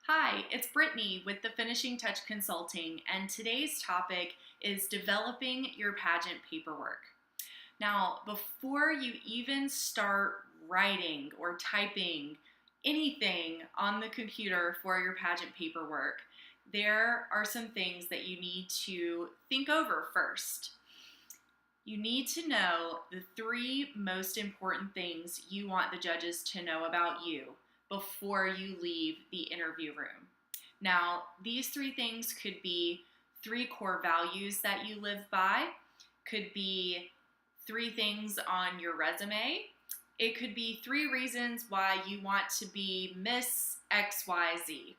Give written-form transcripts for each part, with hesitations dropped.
Hi, it's Brittany with the Finishing Touch Consulting, and today's topic is developing your pageant paperwork. Now, before you even start writing or typing anything on the computer for your pageant paperwork, there are some things that you need to think over first. You need to know the three most important things you want the judges to know about you before you leave the interview room. Now, these three things could be three core values that you live by, could be three things on your resume, it could be three reasons why you want to be Miss XYZ.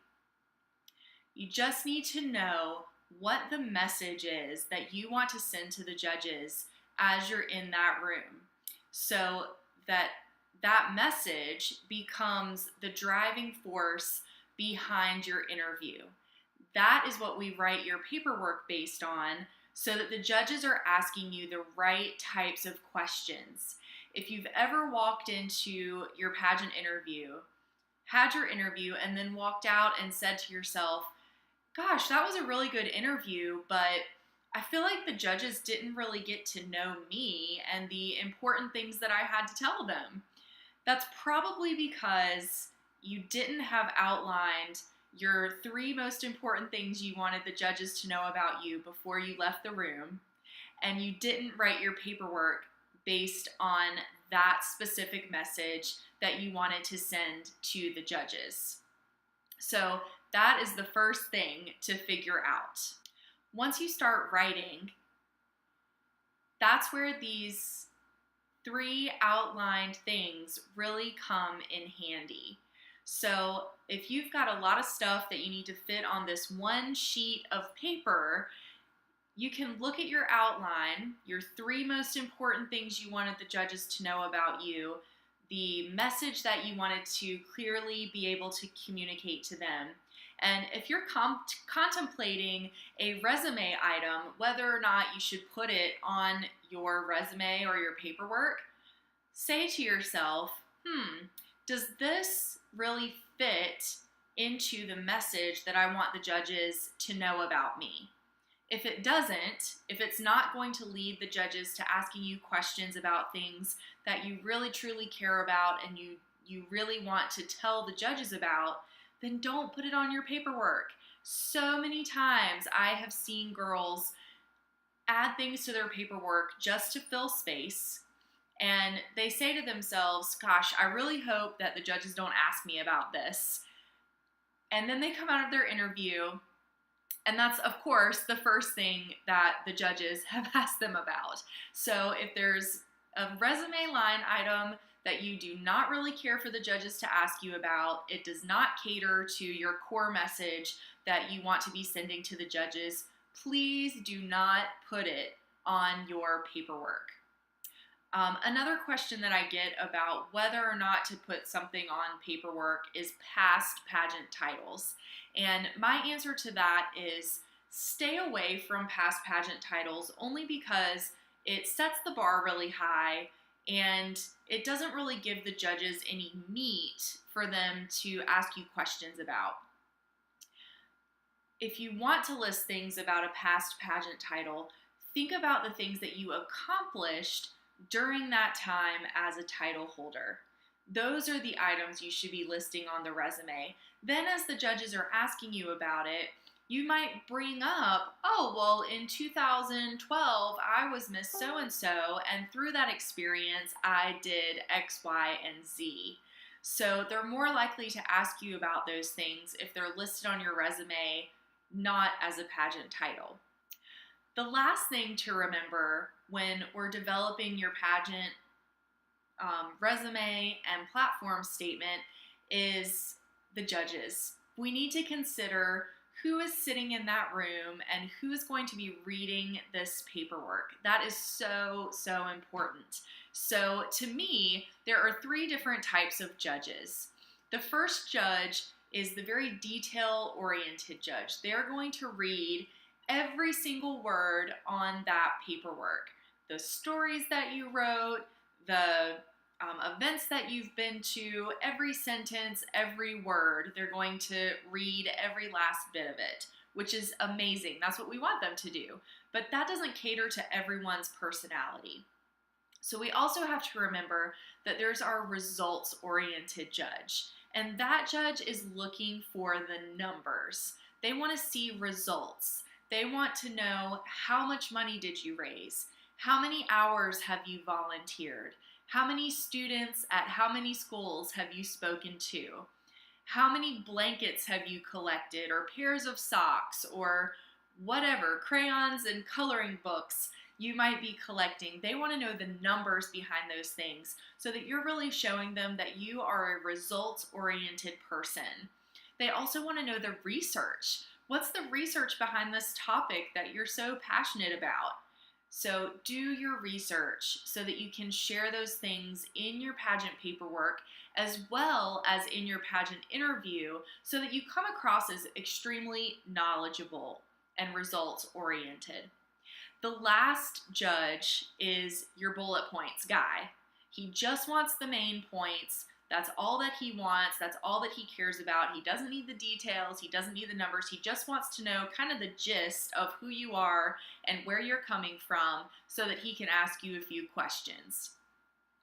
You just need to know what the message is that you want to send to the judges as you're in that room, so that message becomes the driving force behind your interview. That is what we write your paperwork based on, so that the judges are asking you the right types of questions. If you've ever walked into your pageant interview, had your interview, and then walked out and said to yourself, gosh, that was a really good interview, but I feel like the judges didn't really get to know me and the important things that I had to tell them. That's probably because you didn't have outlined your three most important things you wanted the judges to know about you before you left the room, and you didn't write your paperwork based on that specific message that you wanted to send to the judges. So that is the first thing to figure out. Once you start writing, that's where these three outlined things really come in handy. So if you've got a lot of stuff that you need to fit on this one sheet of paper, you can look at your outline, your three most important things you wanted the judges to know about you, the message that you wanted to clearly be able to communicate to them. And if you're contemplating a resume item, whether or not you should put it on your resume or your paperwork, say to yourself, does this really fit into the message that I want the judges to know about me? If it doesn't, if it's not going to lead the judges to asking you questions about things that you really truly care about and you really want to tell the judges about, then don't put it on your paperwork. So many times I have seen girls add things to their paperwork just to fill space, and they say to themselves, gosh, I really hope that the judges don't ask me about this. And then they come out of their interview, and that's, of course, the first thing that the judges have asked them about. So if there's a resume line item that you do not really care for the judges to ask you about, it does not cater to your core message that you want to be sending to the judges, please do not put it on your paperwork. Another question that I get about whether or not to put something on paperwork is past pageant titles. And my answer to that is stay away from past pageant titles, only because it sets the bar really high and it doesn't really give the judges any meat for them to ask you questions about. If you want to list things about a past pageant title, think about the things that you accomplished during that time as a title holder. Those are the items you should be listing on the resume. Then as the judges are asking you about it, you might bring up, oh, well, in 2012, I was Miss So-and-so, and through that experience, I did X, Y, and Z. So they're more likely to ask you about those things if they're listed on your resume, not as a pageant title. The last thing to remember when we're developing your pageant resume and platform statement is the judges. We need to consider who is sitting in that room and who is going to be reading this paperwork. That is so, so important. So to me, there are three different types of judges. The first judge is the very detail-oriented judge. They're going to read every single word on that paperwork. The stories that you wrote, the events that you've been to, every sentence, every word. They're going to read every last bit of it, which is amazing. That's what we want them to do. But that doesn't cater to everyone's personality. So we also have to remember that there's our results-oriented judge. And that judge is looking for the numbers. They want to see results. They want to know, how much money did you raise? How many hours have you volunteered? How many students at how many schools have you spoken to? How many blankets have you collected, or pairs of socks, or whatever, crayons and coloring books you might be collecting? They want to know the numbers behind those things so that you're really showing them that you are a results-oriented person. They also want to know the research. What's the research behind this topic that you're so passionate about? So do your research so that you can share those things in your pageant paperwork as well as in your pageant interview, so that you come across as extremely knowledgeable and results-oriented. The last judge is your bullet points guy. He just wants the main points. That's all that he wants. That's all that he cares about. He doesn't need the details. He doesn't need the numbers. He just wants to know kind of the gist of who you are and where you're coming from so that he can ask you a few questions.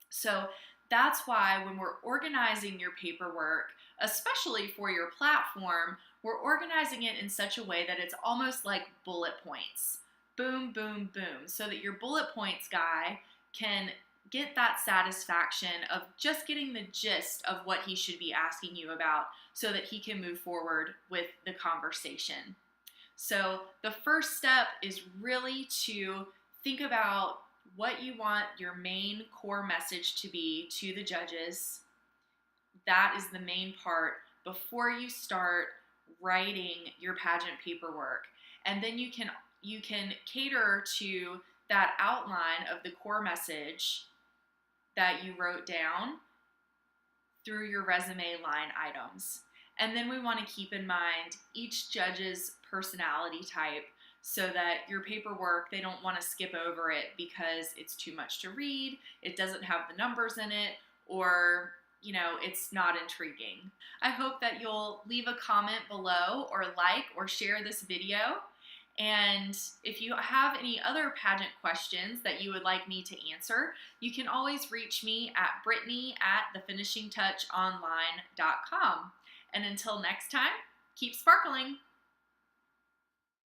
So that's why when we're organizing your paperwork, especially for your platform, we're organizing it in such a way that it's almost like bullet points. Boom, boom, boom. So that your bullet points guy can get that satisfaction of just getting the gist of what he should be asking you about so that he can move forward with the conversation. So the first step is really to think about what you want your main core message to be to the judges. That is the main part before you start writing your pageant paperwork. And then you can cater to that outline of the core message that you wrote down through your resume line items. And then we want to keep in mind each judge's personality type so that your paperwork, they don't want to skip over it because it's too much to read, it doesn't have the numbers in it, or it's not intriguing. I hope that you'll leave a comment below or like or share this video. And if you have any other pageant questions that you would like me to answer, you can always reach me at Brittany@thefinishingtouchonline.com. And until next time, keep sparkling.